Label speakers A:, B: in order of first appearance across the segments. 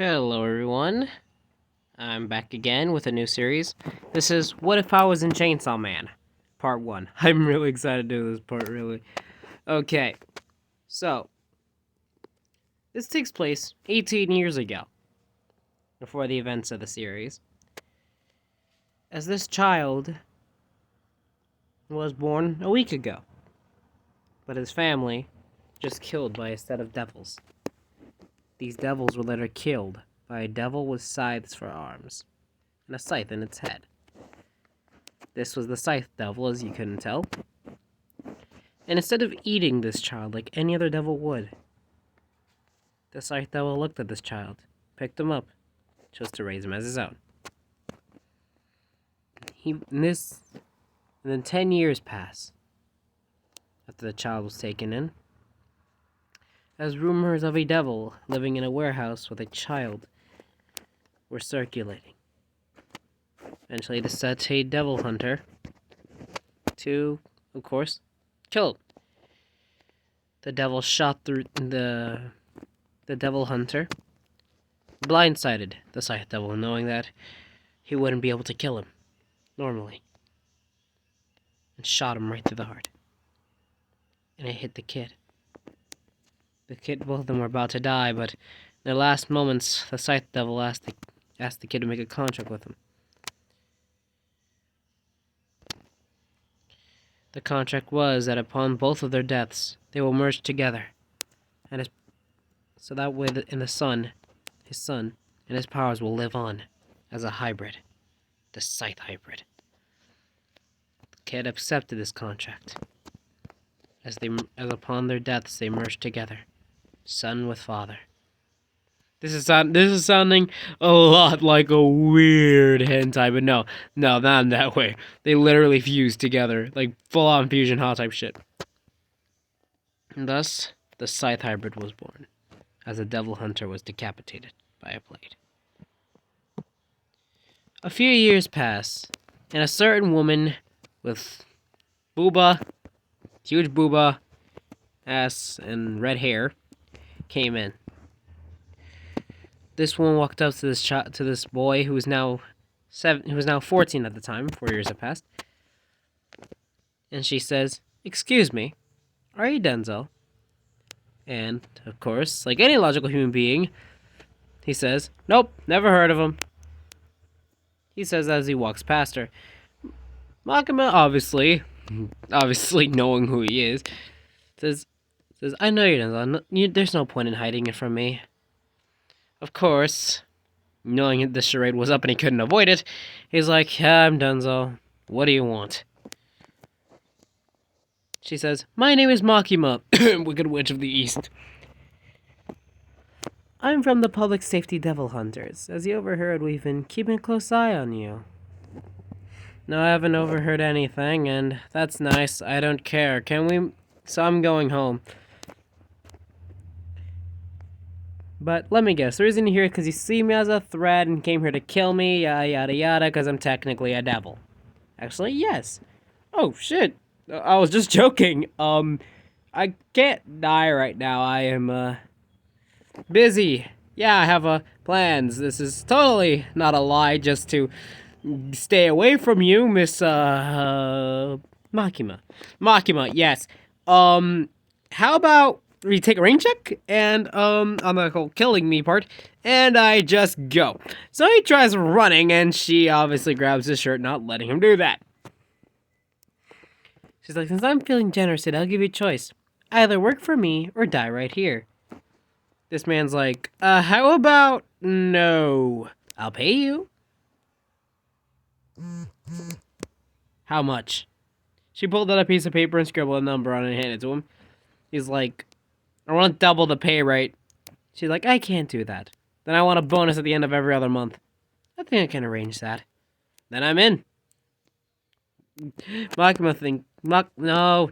A: Hello, everyone. I'm back again with a new series. This is What If I Was in Chainsaw Man, Part 1. I'm really excited to do this part, really. Okay, so, this takes place 18 years ago, before the events of the series, as this child was born a week ago, but his family just killed by a set of devils. These devils were later killed by a devil with scythes for arms, and a scythe in its head. This was the Scythe Devil, as you couldn't tell. And instead of eating this child like any other devil would, the Scythe Devil looked at this child, picked him up, chose to raise him as his own. And then 10 years pass after the child was taken in, as rumors of a devil living in a warehouse with a child were circulating. Eventually, this set a devil hunter to, of course, kill him. The devil shot through the devil hunter, blindsided the Scythe Devil, knowing that he wouldn't be able to kill him normally, and shot him right through the heart. And it hit the kid. Both of them were about to die, but in their last moments, the Scythe Devil asked the kid to make a contract with him. The contract was that upon both of their deaths, they will merge together, and so that way his son, and his powers will live on as a hybrid, the Scythe hybrid. The kid accepted this contract, as upon their deaths they merged together, son with father. This is sounding a lot like a weird hentai, but no, not in that way. They literally fused together, like full-on fusion hot type shit. And thus, the Scythe hybrid was born, as the devil hunter was decapitated by a blade. A few years pass, and a certain woman with huge booba, ass, and red hair came in. This woman walked up to this boy who was now 14 at the time. 4 years have passed, and she says, "Excuse me, are you Denzel?" And of course, like any logical human being, he says, "Nope, never heard of him." He says as he walks past her. Makima, obviously knowing who he is, says, "I know you're Denzel. There's no point in hiding it from me." Of course, knowing the charade was up and he couldn't avoid it, he's like, "Yeah, I'm Denzel. What do you want?" She says, "My name is Makima, Wicked Witch of the East. I'm from the Public Safety Devil Hunters. As you overheard, we've been keeping a close eye on you." "No, I haven't overheard anything, and that's nice. I don't care. So I'm going home. But let me guess, the reason you're here is because you see me as a threat and came here to kill me, yada yada yada, because I'm technically a devil." "Actually, yes." "Oh, shit. I was just joking. I can't die right now. I am, busy. Yeah, I have, plans. This is totally not a lie just to stay away from you, Miss, Makima." "Makima, yes. How about we take a rain check, and, on the whole killing me part, and I just go." So he tries running, and she obviously grabs his shirt, not letting him do that. She's like, "Since I'm feeling generous today, I'll give you a choice. Either work for me, or die right here." This man's like, how about no? I'll pay you." "How much?" She pulled out a piece of paper and scribbled a number on it and handed it to him. He's like, "I want double the pay rate." She's like, "I can't do that. Then I want a bonus at the end of every other month." "I think I can arrange that." "Then I'm in." Makima think, no.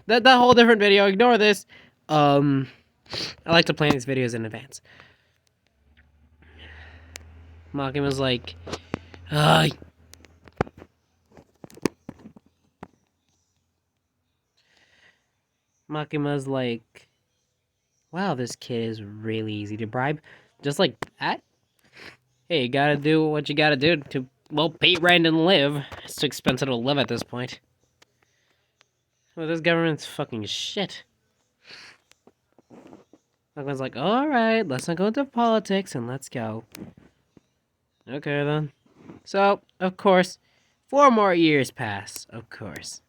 A: That whole different video. Ignore this. I like to plan these videos in advance. Makima's like, Makima's like, Wow, this kid is really easy to bribe. Just like that. Hey, you gotta do what you gotta do to, well, pay rent and live. It's too expensive to live at this point. Well, this government's fucking shit. Everyone's like, alright, let's not go into politics and let's go. Okay then. So, of course, 4 more years pass, of course.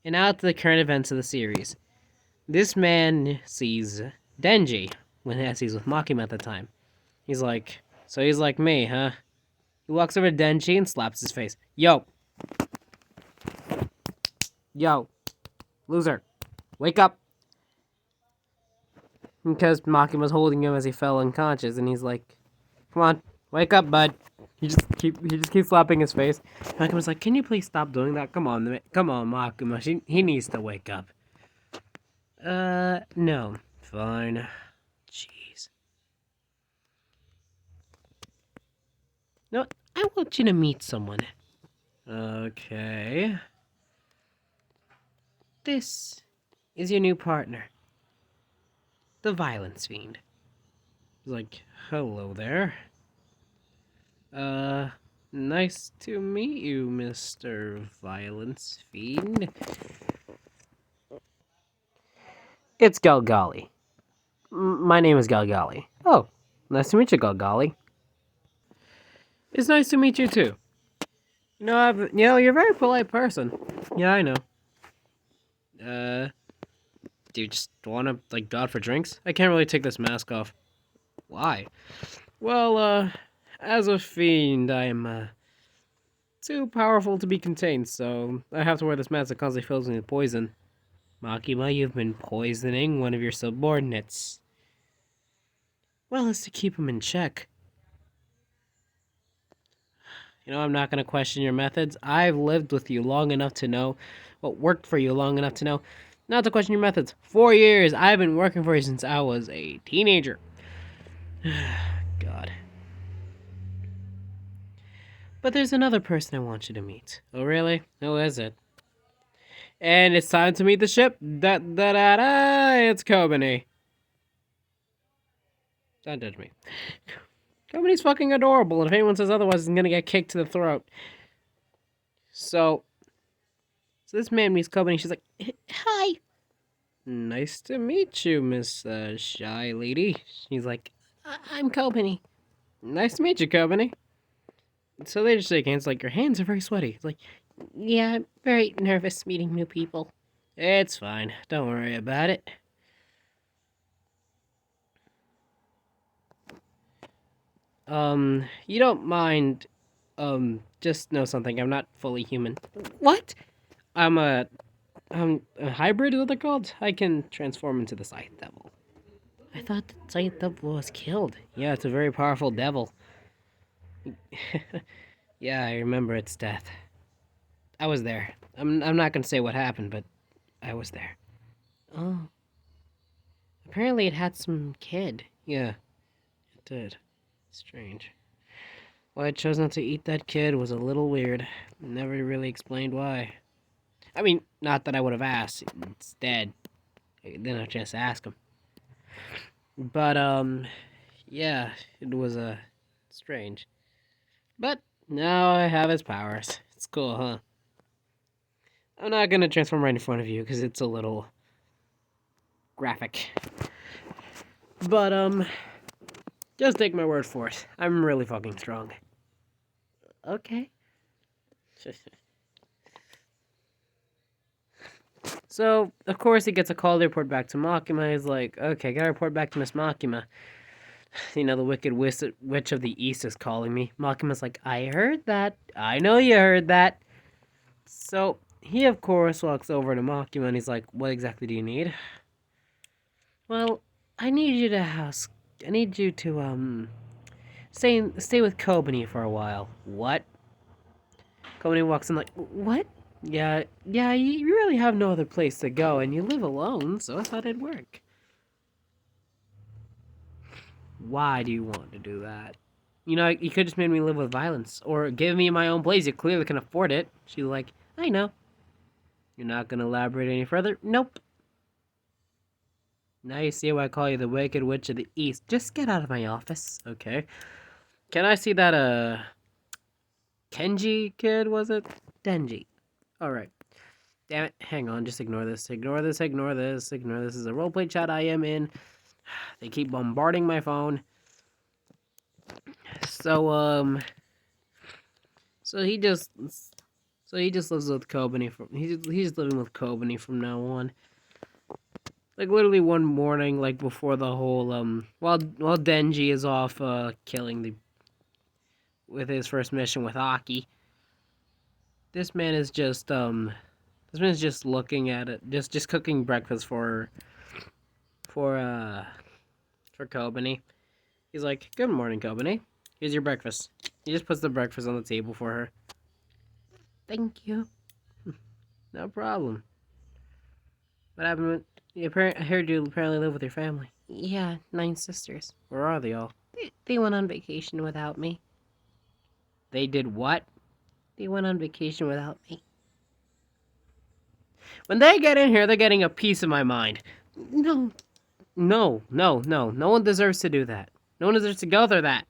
A: And now to the current events of the series. This man sees Denji when he's with Makima at the time. He's like, so he's like me, huh? He walks over to Denji and slaps his face. Yo, loser, wake up. Because Maki was holding him as he fell unconscious, and he's like, come on, wake up, bud. He just keeps slapping his face. Makima's like, can you please stop doing that? Come on, Makima. He needs to wake up. No. Fine. Jeez. No, I want you to meet someone. Okay. This is your new partner. The Violence Fiend. He's like, hello there. Nice to meet you, Mr. Violence Fiend. It's Galgali. My name is Galgali. Oh, nice to meet you, Galgali. It's nice to meet you too. You're a very polite person. Yeah, I know. Do you just want to, like, go out for drinks? I can't really take this mask off. Why? Well, as a fiend, I'm, too powerful to be contained, so I have to wear this mask that constantly fills me with poison. Makima, you've been poisoning one of your subordinates. Well, it's to keep him in check. I'm not going to question your methods. I've lived with you long enough to know what worked for you long enough to know not to question your methods. 4 years. I've been working for you since I was a teenager. God. But there's another person I want you to meet. Oh, really? Who is it? And it's time to meet the ship. It's Kobani. Don't judge me. Kobani's fucking adorable, and if anyone says otherwise, he's gonna get kicked to the throat. So this man meets Kobani. She's like, hi. Nice to meet you, Miss Shy Lady. She's like, I'm Kobani. Nice to meet you, Kobani. So they just shake hands, like, your hands are very sweaty. It's like, yeah, I'm very nervous meeting new people. It's fine. Don't worry about it. You don't mind, just know something. I'm not fully human. What? I'm a hybrid, is what they're called? I can transform into the Scythe Devil. I thought the Scythe Devil was killed. Yeah, it's a very powerful devil. Yeah, I remember its death. I was there. I'm not gonna say what happened, but I was there. Oh. Apparently it had some kid. Yeah, it did. Strange. Why it chose not to eat that kid was a little weird. Never really explained why. I mean, not that I would have asked. It's dead. I didn't have a chance to ask him. But, yeah, it was, strange. But now I have his powers. It's cool, huh? I'm not gonna transform right in front of you, because it's a little graphic. But, just take my word for it. I'm really fucking strong. Okay. So, of course, he gets a call to report back to Makima. He's like, okay, gotta report back to Miss Makima. The wicked witch of the East is calling me. Makima's like, I heard that. I know you heard that. So, he, of course, walks over to Makima and he's like, what exactly do you need? Well, I need you to stay with Kobani for a while. What? Kobani walks in like, what? Yeah, you really have no other place to go, and you live alone, so I thought it'd work. Why do you want to do that? You could just made me live with violence, or give me my own place. You clearly can afford it. She's like, I know. You're not gonna elaborate any further? Nope. Now you see why I call you the Wicked Witch of the East. Just get out of my office, okay? Can I see that, Kenji kid, was it? Denji. Alright. Damn it, hang on, just ignore this. Ignore this, ignore this, ignore this. This is a roleplay chat I am in. They keep bombarding my phone. So, so he just lives with Kobani from he's living with Kobani from now on. Like literally one morning, like before the whole while Denji is off killing with his first mission with Aki. This man is just looking at it, just cooking breakfast for Kobani. He's like, "Good morning, Kobani. Here's your breakfast." He just puts the breakfast on the table for her. Thank you. No problem. What happened with... I heard you apparently live with your family. Yeah, 9 sisters. Where are they all? They went on vacation without me. They did what? They went on vacation without me. When they get in here, they're getting a piece of my mind. No. No. No one deserves to do that. No one deserves to go through that.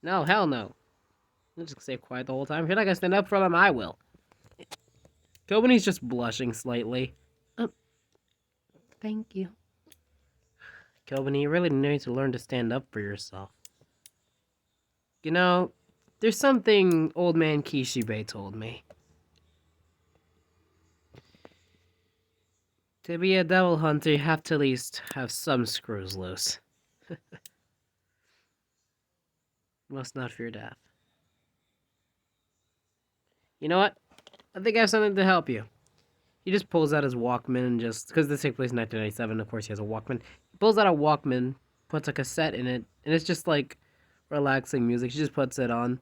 A: No, hell no. I'm just gonna stay quiet the whole time. If you're not gonna stand up for them, I will. Kobani's just blushing slightly. Thank you. Kobani, you really need to learn to stand up for yourself. You know, there's something old man Kishibe told me. To be a devil hunter, you have to at least have some screws loose. Must not fear death. You know what? I think I have something to help you. He just pulls out his Walkman and just... Because this takes place in 1997, of course he has a Walkman. He pulls out a Walkman, puts a cassette in it, and it's just like relaxing music. She just puts it on.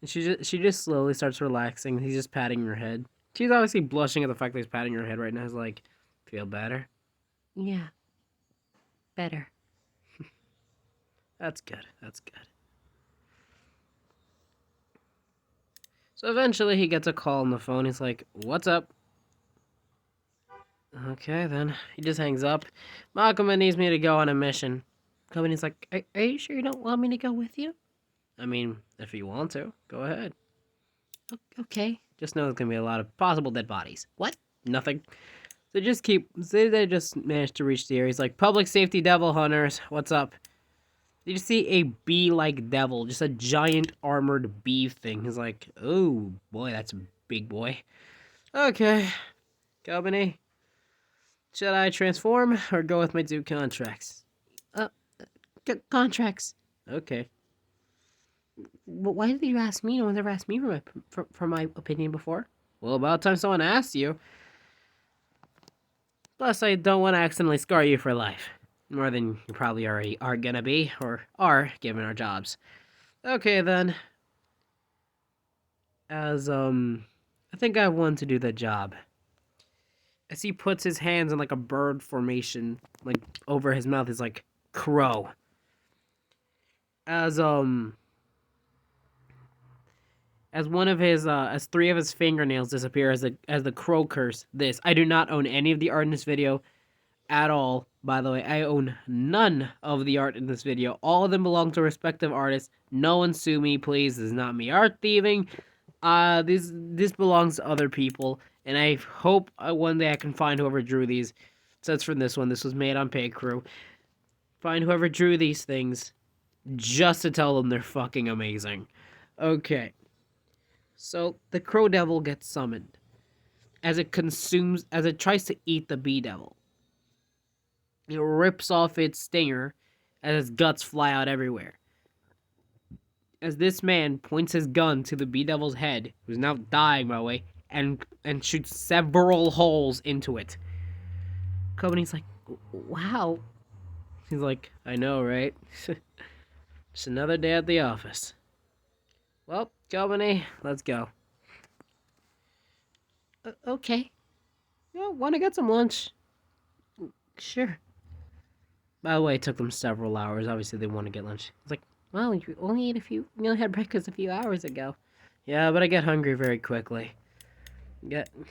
A: And she just slowly starts relaxing. He's just patting her head. She's obviously blushing at the fact that he's patting her head right now. He's like, feel better? Yeah. Better. That's good. That's good. So eventually he gets a call on the phone. He's like, what's up? Okay, then. He just hangs up. Makima needs me to go on a mission. Kobani's like, are you sure you don't want me to go with you? I mean, if you want to, go ahead. Okay. Just know there's gonna be a lot of possible dead bodies. What? Nothing. So they just managed to reach the area. He's like, public safety devil hunters, what's up? Did you see a bee-like devil? Just a giant armored bee thing. He's like, oh, boy, that's a big boy. Okay. Kobani, should I transform or go with my 2 contracts? Contracts. Okay. But why did you ask me? No one's ever asked me for my opinion before. Well, about time someone asked you. Plus, I don't want to accidentally scar you for life. More than you probably already are gonna be, or are, given our jobs. Okay, then. As, I think I want to do the job. As he puts his hands in, like, a bird formation, like, over his mouth, he's like, crow. As 3 of his fingernails disappear as the crow curse. I do not own any of the art in this video at all. By the way, I own none of the art in this video. All of them belong to respective artists. No one sue me, please. This is not me art thieving. This belongs to other people, and I hope one day I can find whoever drew these. So that's from this one. This was made on Pay Crew. Find whoever drew these things, just to tell them they're fucking amazing. Okay. So the crow devil gets summoned as it tries to eat the bee devil. It rips off its stinger as its guts fly out everywhere. As this man points his gun to the bee devil's head, who's now dying by the way, and shoots several holes into it. Kobani's like, wow. He's like, I know, right? Just another day at the office. Well, Kobani, let's go. Okay. You want to get some lunch? Sure. By the way, it took them several hours. Obviously, they want to get lunch. It's like, well, you only had breakfast a few hours ago. Yeah, but I get hungry very quickly.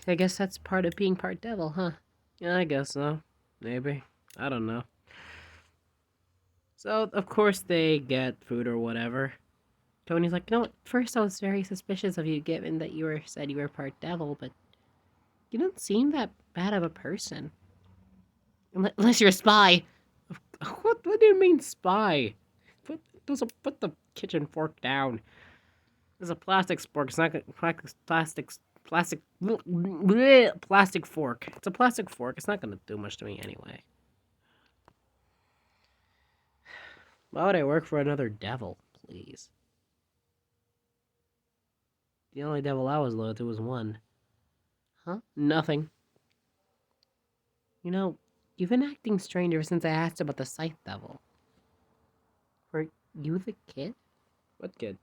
A: I guess that's part of being part devil, huh? Yeah, I guess so. Maybe. I don't know. So, of course, they get food or whatever. Tony's like, you know what? First, I was very suspicious of you, given that you said you were part devil, but you don't seem that bad of a person. Unless you're a spy. What do you mean spy? Put the kitchen fork down. It's a plastic fork. It's not plastic fork. It's a plastic fork. It's not gonna do much to me anyway. Why would I work for another devil, please? The only devil I was loyal to was one. Huh? Nothing. You know, you've been acting strange ever since I asked about the Scythe Devil. Were you the kid? What kid?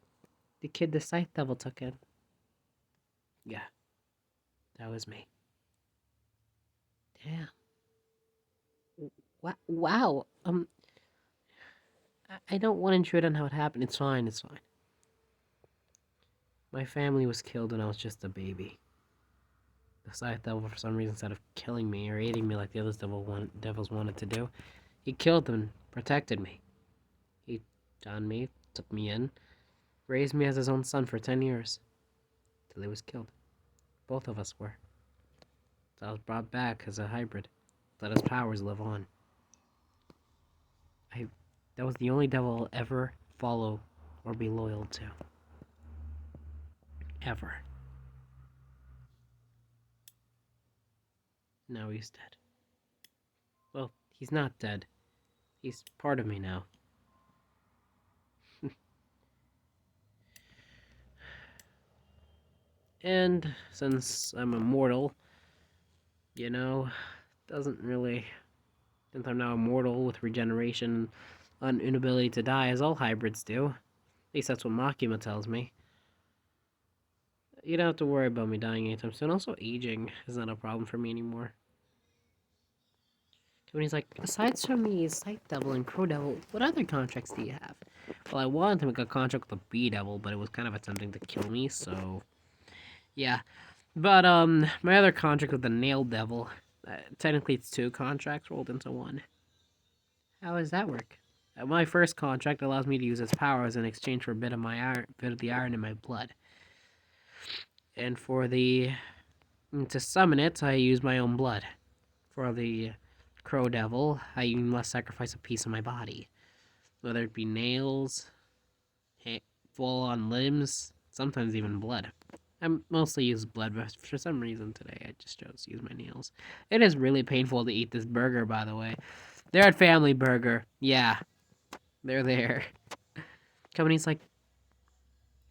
A: The kid the Scythe Devil took in. Yeah, that was me. Damn. Wow. I don't want to intrude on how it happened. It's fine. It's fine. My family was killed when I was just a baby. The Scythe Devil, for some reason, instead of killing me or eating me like the other devils wanted to do, he killed them and protected me. He found me, took me in, raised me as his own son for 10 years. Till he was killed. Both of us were. So I was brought back as a hybrid. Let his powers live on. That was the only devil I'll ever follow or be loyal to. Ever. Now he's dead. Well, he's not dead. He's part of me now. And since I'm immortal, you know, doesn't really. Since I'm now immortal with regeneration and inability to die, as all hybrids do. At least that's what Makima tells me. You don't have to worry about me dying anytime soon. Also, aging is not a problem for me anymore. When he's like, aside from the Scythe Devil and Crow Devil, what other contracts do you have? Well, I wanted to make a contract with the Bee Devil, but it was kind of attempting to kill me, so yeah. But my other contract with the Nail Devil, technically it's 2 contracts rolled into one. How does that work? My first contract allows me to use its powers in exchange for a bit of the iron in my blood. And for to summon it, I use my own blood. For the Crow Devil, I must sacrifice a piece of my body. Whether it be nails, full-on limbs, sometimes even blood. I mostly use blood, but for some reason today I just chose to use my nails. It is really painful to eat this burger, by the way. They're at Family Burger. Yeah, they're there. Company's like,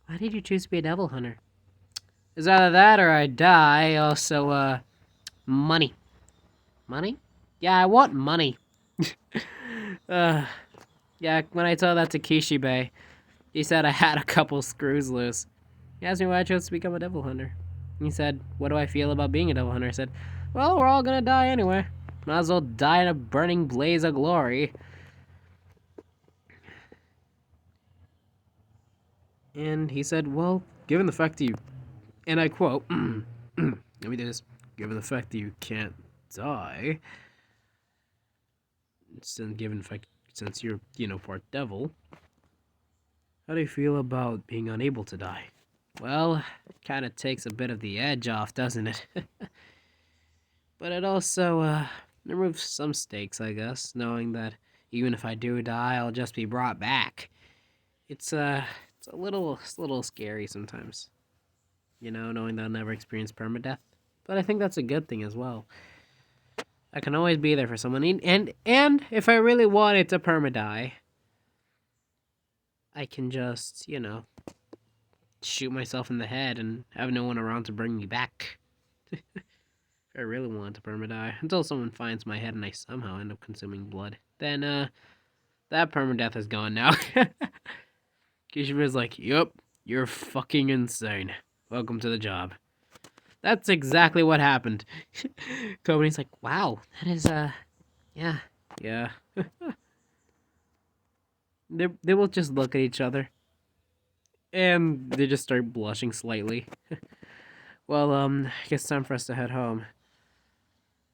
A: why did you choose to be a devil hunter? It's either that or I die. Also, money. Money? Yeah, I want money. Yeah, when I told that to Kishibe, he said I had a couple screws loose. He asked me why I chose to become a devil hunter. He said, what do I feel about being a devil hunter? I said, well, we're all gonna die anyway. Might as well die in a burning blaze of glory. And he said, well, given the fact that you... And I quote, let me do this. Given the fact that you can't die... Since you're, part devil, how do you feel about being unable to die? Well, it kind of takes a bit of the edge off, doesn't it? But it also, removes some stakes, I guess, knowing that even if I do die, I'll just be brought back. It's a little scary sometimes, knowing that I'll never experience permadeath. But I think that's a good thing as well. I can always be there for someone, and if I really wanted to permadie, I can just, shoot myself in the head and have no one around to bring me back. If I really wanted to permadie, until someone finds my head and I somehow end up consuming blood, then that permadeath is gone now. Kishibe's like, yup, you're fucking insane. Welcome to the job. That's exactly what happened. Kobe's like, wow, that is, yeah. They will just look at each other. And they just start blushing slightly. Well, I guess it's time for us to head home.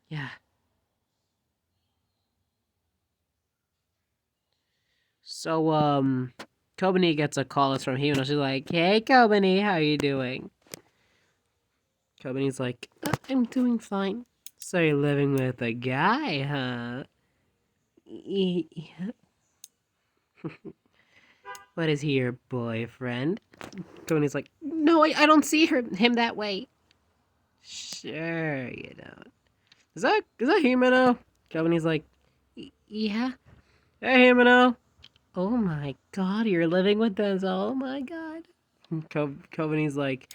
A: Yeah. So, Kobani gets a call. It's from Himeno. She's like, "Hey, Kobani, how you doing?" Kobani's like, "I'm doing fine." "So you're living with a guy, huh?" "Yeah." "What, is he your boyfriend?" Kobani's like, "No, I don't see him that way." "Sure you don't." Is that Himeno?" Kobani's like, "Yeah." "Hey, Himeno." "Oh my god, you're living with Denzel. Oh my god." Kobani's like,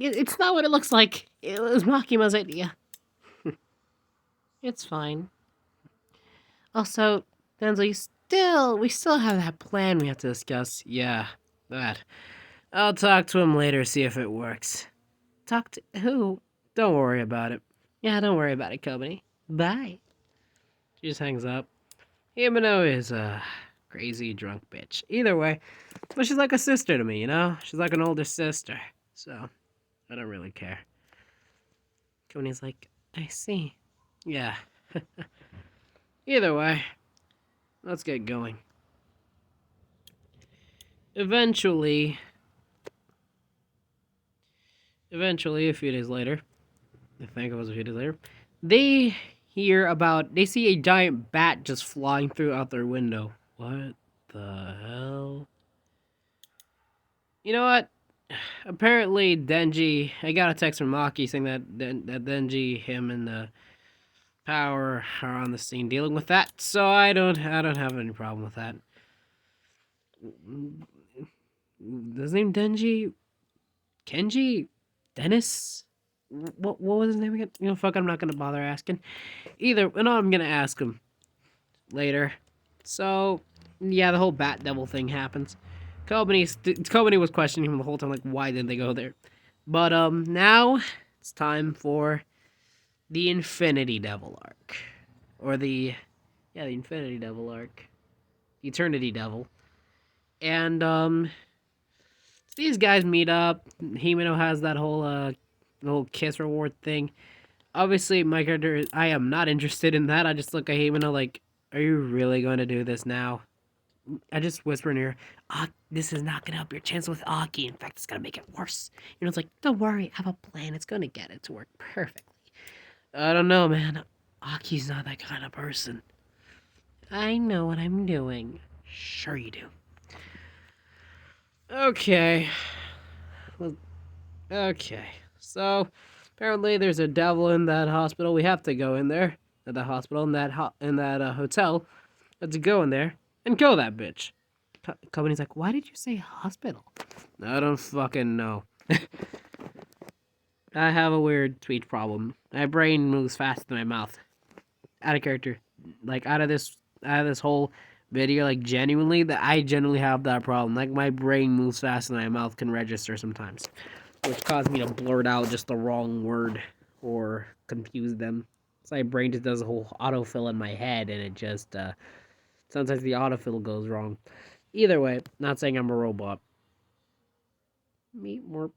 A: "It's not what it looks like. It was Makima's idea." "It's fine. Also, Denzel, we still have that plan we have to discuss." "Yeah, that. I'll talk to him later, see if it works." "Talk to who?" "Don't worry about it." "Yeah, don't worry about it, Kobani. Bye." She just hangs up. Himeno is a crazy drunk bitch. Either way, but she's like a sister to me, you know? She's like an older sister. So, I don't really care. Kobani's like, "I see." Yeah. Either way, let's get going. Eventually, a few days later, I think it was a few days later, they they see a giant bat just flying through out their window. What the hell? You know what? Apparently, Denji. I got a text from Maki saying that Denji, him, and the Power are on the scene dealing with that. So I don't have any problem with that. His name Denji, Kenji, Dennis. What was his name again? You know, fuck. I'm not gonna bother asking. No, I'm gonna ask him later. So, yeah, the whole Bat Devil thing happens. Kobani was questioning him the whole time, like, why didn't they go there? But now it's time for the Infinity Devil arc, or the Infinity Devil arc, the Eternity Devil, and these guys meet up. Himeno has that whole kiss reward thing. Obviously, my character, I am not interested in that. I just look at Himeno like, are you really going to do this now? I just whisper in her, this is not going to help your chance with Aki. In fact, it's going to make it worse. You know, it's like, don't worry, I have a plan. It's going to get it to work perfectly. I don't know, man. Aki's not that kind of person. I know what I'm doing. Sure you do. Okay. Well, okay. So, apparently there's a devil in that hospital. We have to go in there. At the hospital, in that hotel. Let's go in there and kill that bitch. Company's like, why did you say hospital? I don't fucking know. I have a weird speech problem. My brain moves faster than my mouth. Out of character. Like, out of this whole video, like, I genuinely have that problem. Like, my brain moves faster than my mouth can register sometimes, which caused me to blurt out just the wrong word or confuse them. So my brain just does a whole autofill in my head, and it just, sometimes the autofill goes wrong. Either way, not saying I'm a robot. Meet more.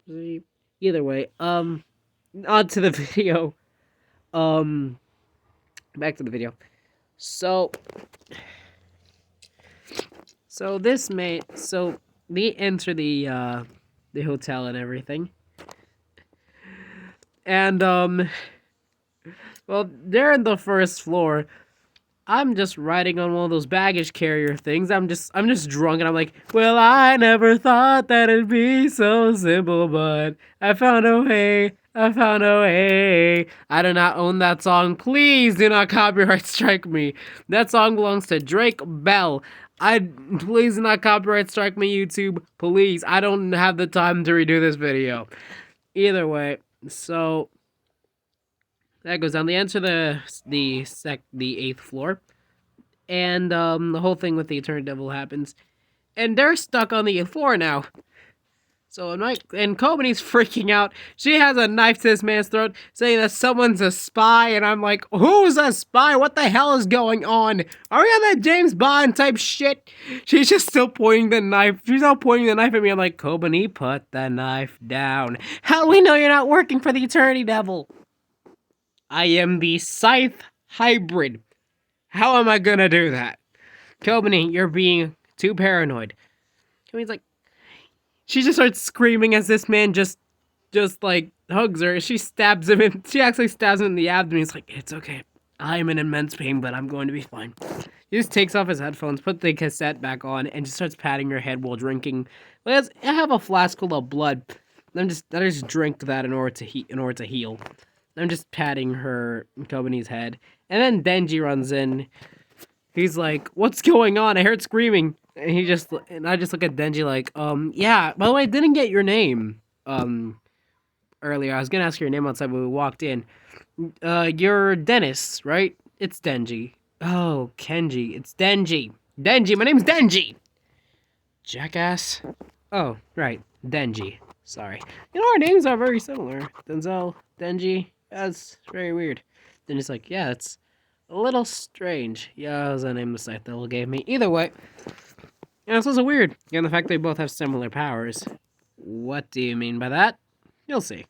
A: Either way, on to the video. Back to the video. So they enter the hotel and everything. And well, they're in the first floor. I'm just riding on one of those baggage carrier things. I'm just drunk, and I'm like, well, I never thought that it'd be so simple, but I found a way. I found a way. I do not own that song. Please do not copyright strike me. That song belongs to Drake Bell. Please do not copyright strike me, YouTube. Please. I don't have the time to redo this video. Either way, so that goes down. They enter the 8th floor, and the whole thing with the Eternal Devil happens, and they're stuck on the 8th floor now. So and Kobani's freaking out. She has a knife to this man's throat, saying that someone's a spy, and I'm like, who's a spy? What the hell is going on? Are we on that James Bond type shit? She's just still pointing the knife. She's still pointing the knife at me. I'm like, Kobani, put the knife down. How do we know you're not working for the Eternity Devil? I am the Scythe Hybrid. How am I gonna do that? Kobani, you're being too paranoid. Kobani's like, she just starts screaming as this man just like hugs her. She stabs him and she actually stabs him in the abdomen. He's like, it's okay. I am in immense pain, but I'm going to be fine. He just takes off his headphones, put the cassette back on, and just starts patting her head while drinking. I have a flask full of blood. I just drink that in order to heal. I'm just patting her Kobani's head, and then Denji runs in. He's like, "What's going on? I heard screaming." And I just look at Denji like, yeah. By the way, I didn't get your name earlier. I was gonna ask your name outside when we walked in. You're Dennis, right? It's Denji. Oh, Kenji. It's Denji. Denji, my name's Denji! Jackass. Oh, right. Denji. Sorry. You know, our names are very similar. Denzel, Denji. That's very weird. Then it's like, yeah, it's a little strange. Yeah, that was the name the site that gave me. Either way. Yeah, it's also weird. Given the fact they both have similar powers. What do you mean by that? You'll see.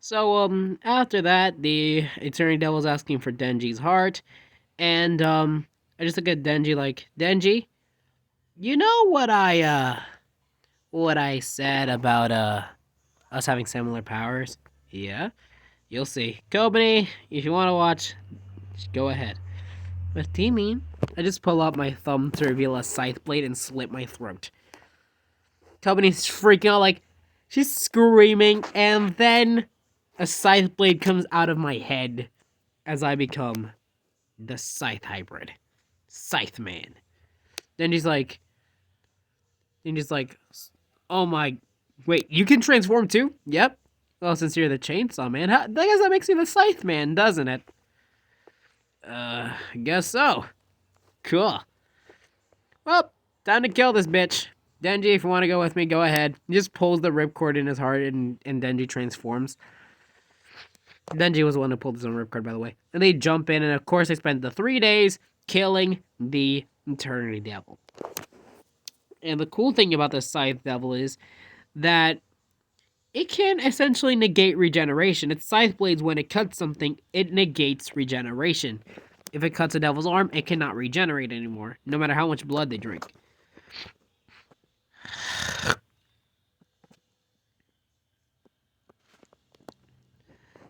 A: So, after that, the Eternity Devil's asking for Denji's heart, and, I just look at Denji like, Denji, you know what I said about, us having similar powers? Yeah? You'll see. Kobani, if you want to watch, just go ahead. What do you mean? I just pull out my thumb to reveal a scythe blade and slit my throat. Kobani's freaking out like, she's screaming, and then a scythe blade comes out of my head as I become the Scythe hybrid. Scythe Man. Then he's like, oh my, wait, you can transform too? Yep. Well, since you're the Chainsaw Man, I guess that makes you the Scythe Man, doesn't it? I guess so. Cool. Well, time to kill this bitch. Denji, if you want to go with me, go ahead. He just pulls the ripcord in his heart and Denji transforms. Denji was the one who pulled his own ripcord, by the way. And they jump in, and of course they spend the 3 days killing the Eternity Devil. And the cool thing about the Scythe Devil is that it can essentially negate regeneration. Its scythe blades, when it cuts something, it negates regeneration. If it cuts a devil's arm, it cannot regenerate anymore, no matter how much blood they drink.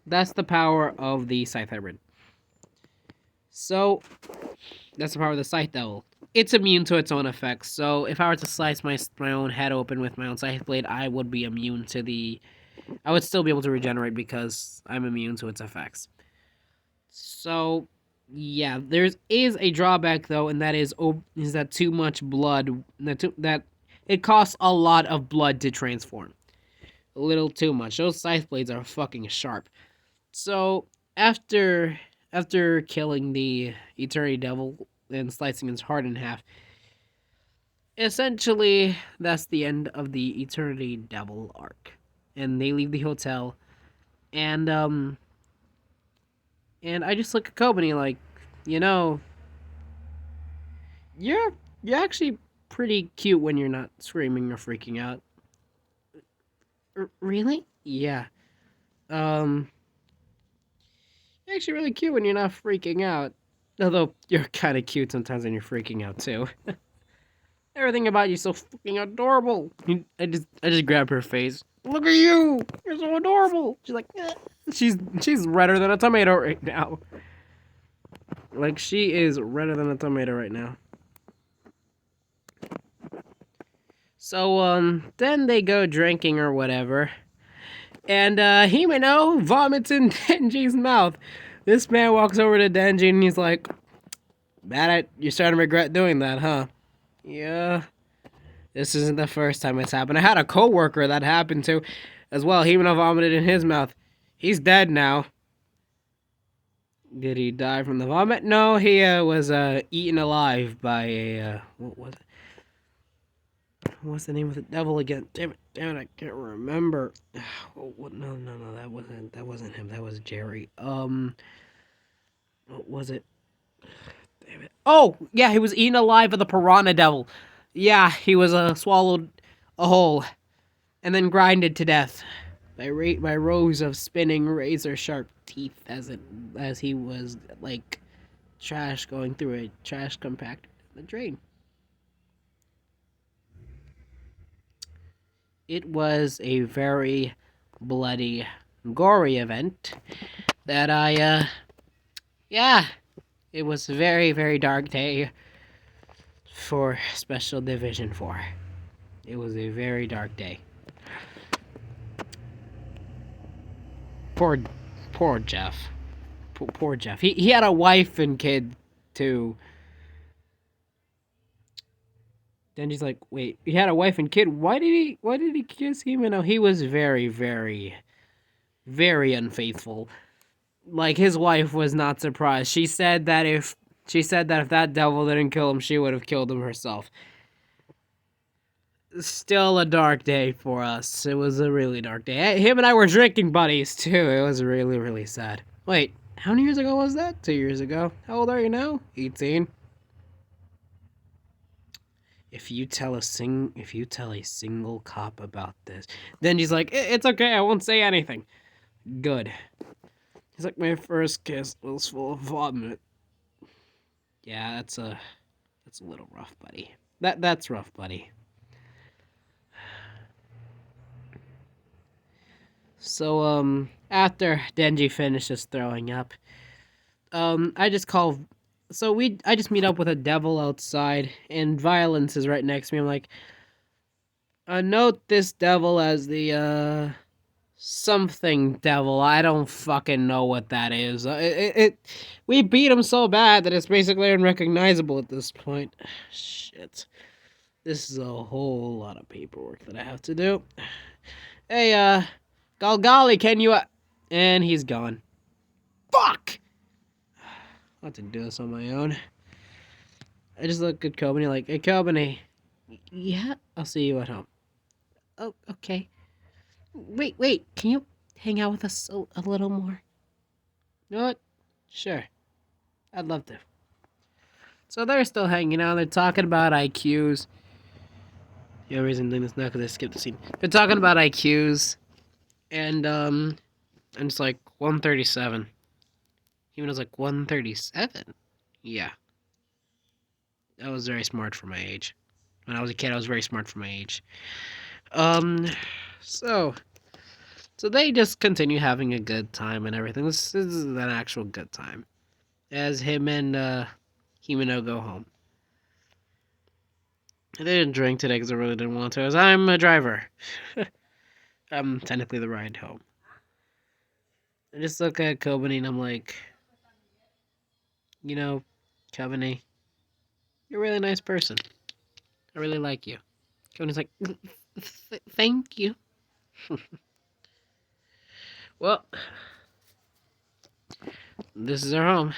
A: That's the power of the Scythe Hybrid. So, that's the power of the Scythe Devil. It's immune to its own effects, so if I were to slice my own head open with my own Scythe Blade, I would be immune to the... I would still be able to regenerate because I'm immune to its effects. So, yeah, there is a drawback, though, and that is that too much blood... That it costs a lot of blood to transform. A little too much. Those Scythe Blades are fucking sharp. So, after killing the Eternity Devil and slicing his heart in half, essentially, that's the end of the Eternity Devil arc. And they leave the hotel, and I just look at Kobani like, you know, you're actually pretty cute when you're not screaming or freaking out. Really? Yeah. You're actually really cute when you're not freaking out. Although, you're kind of cute sometimes when you're freaking out, too. Everything about you so fucking adorable. I just grab her face. Look at you! You're so adorable! She's like, eh. She's redder than a tomato right now. Like, she is redder than a tomato right now. So, then they go drinking or whatever. And, Himeno vomits in Denji's mouth. This man walks over to Denji and he's like, you're starting to regret doing that, huh? Yeah. This isn't the first time it's happened. I had a coworker that happened to as well. Himeno vomited in his mouth. He's dead now. Did he die from the vomit? No, he was eaten alive by a what was it? What's the name of the devil again? Damn it, I can't remember. No, that wasn't him. That was Jerry. What was it? Damn it. Oh, yeah, he was eaten alive by the piranha devil. Yeah, he was swallowed a whole and then grinded to death by rows of spinning razor sharp teeth as he was like trash going through a trash compactor in the drain. It was a very bloody, gory event that yeah, it was a very, very dark day for Special Division 4. It was a very dark day. Poor Jeff. Poor Jeff. He had a wife and kid too. Denji's like, wait, he had a wife and kid. Why did he kiss him? You know, he was very, very, very unfaithful. Like, his wife was not surprised. She said that if that devil didn't kill him, she would have killed him herself. Still a dark day for us. It was a really dark day. Him and I were drinking buddies too. It was really, really sad. Wait, how many years ago was that? 2 years ago. How old are you now? 18. If you tell a single cop about this, then he's like, it's okay, I won't say anything. Good. He's like, my first kiss was full of vomit. Yeah, that's a little rough, buddy. That's rough, buddy. So, after Denji finishes throwing up, I just meet up with a devil outside, and Violence is right next to me. I'm like, note this devil as the, something devil. I don't fucking know what that is. We beat him so bad that it's basically unrecognizable at this point. Shit. This is a whole lot of paperwork that I have to do. Hey, Golgari, can you... And he's gone. Fuck! I'll have to do this on my own. I just look at Kobeni like, hey, Kobeni. Yeah? I'll see you at home. Oh, okay. Wait, can you hang out with us a little more? You know what? Sure. I'd love to. So they're still hanging out. They're talking about IQs. The only reason I'm doing this now because I skipped the scene. They're talking about IQs. And it's like 137. Even was like 137? Yeah. I was very smart for my age. When I was a kid, I was very smart for my age. So they just continue having a good time and everything. This is an actual good time. As him and Himeno go home. I didn't drink today because I really didn't want to, as I'm a driver. I'm technically the ride home. I just look at Kobeni and I'm like, you know, Kobeni, you're a really nice person. I really like you. Kobeni's like, thank you. Well, this is our home.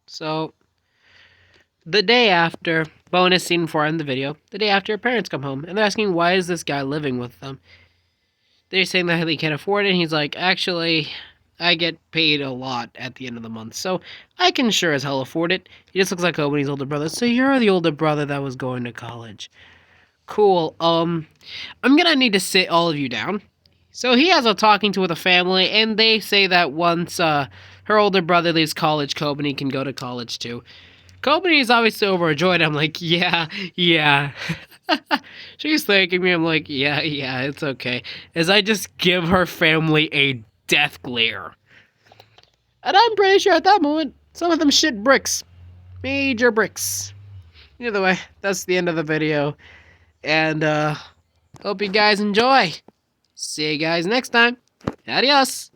A: So, the day after, bonus scene 4 in the video, the day after, her parents come home, and they're asking, why is this guy living with them? They're saying that he can't afford it, and he's like, actually, I get paid a lot at the end of the month, so I can sure as hell afford it. He just looks like Kobeni's older brother. So you're the older brother that was going to college. Cool. I'm gonna need to sit all of you down. So he has a talking to with a family, and they say that once her older brother leaves college, Kobeni can go to college too. Kobeni is obviously overjoyed. I'm like, yeah. She's thanking me. I'm like, yeah, it's okay. As I just give her family a death glare. And I'm pretty sure at that moment, some of them shit bricks. Major bricks. Either way, that's the end of the video. And, hope you guys enjoy. See you guys next time. Adios.